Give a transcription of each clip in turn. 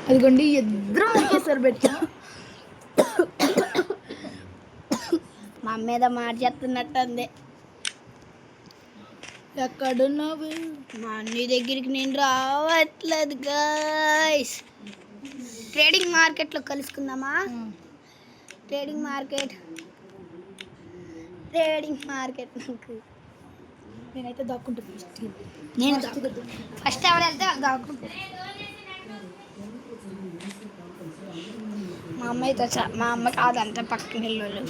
అదిగోండి ఇద్దరం ఒకేసారి పెట్టా. మా మీద మాట చెప్తున్నట్టుంది. ఎక్కడున్నావు? మా అన్ని దగ్గరికి నేను రావట్లేదు గైస్. ట్రేడింగ్ మార్కెట్లో కలుసుకుందామా? ట్రేడింగ్ మార్కెట్ నాకు నేనైతే దాక్కుంటా నేను ఫస్ట్ ఎవరు వెళ్తే దాక్కుంటా. మా అమ్మాయితో మా అమ్మ కాదంటే పక్కన ఇల్లు.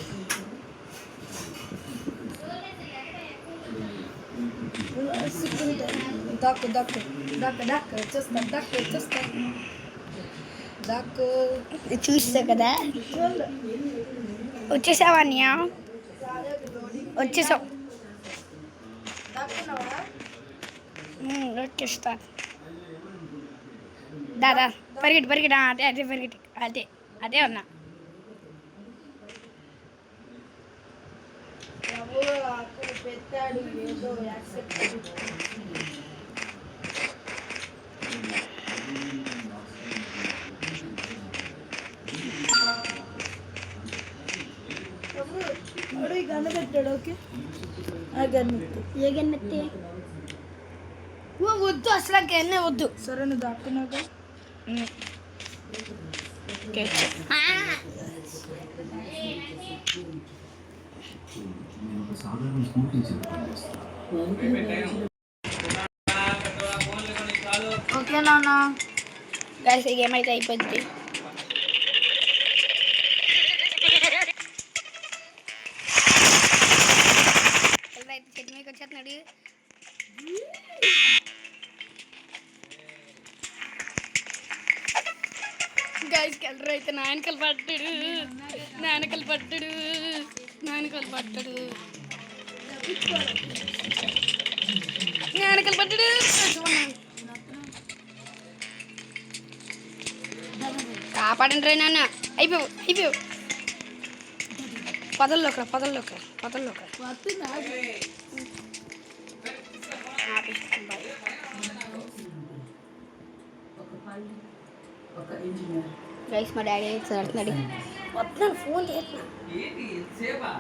దాక్కు దాక్కు దాక్క దాక్క వచ్చేస్తా, దాక్క వచ్చేస్తా, దాక్కు. చూస్తా కదా. వచ్చేసావా అన్నయ్య? వచ్చేసావు. వచ్చేస్తా దాదా. పరిగెట్టి అదే పరిగెట్టి అదే ఉన్నా. పెట్టాడు ఏదో యాక్సెప్ట్. ఈ గన్న పెట్టాడు. ఓకే ఆ గన్నెత్తి. ఏ గన్నెత్తి? వద్దు, అసలు గన్నే వద్దు. సరే నువ్వు దాక్కున్నాక ఓకే నాన్న. గైస్ ఈ గేమ్ అయితే అయిపోద్ది. అయితే చెట్టు మీకు వచ్చేస్తున్నాడు. గైస్ కలర్ అయితే నాయనకలు పడ్డాడు. కాపాడండి రే నాన్న. అయిపోయావు. పదల్లోకి గైస్ మా డాడీ అయితే ఆడుతున్నాడు. ఫోన్ చేస్తున్నా.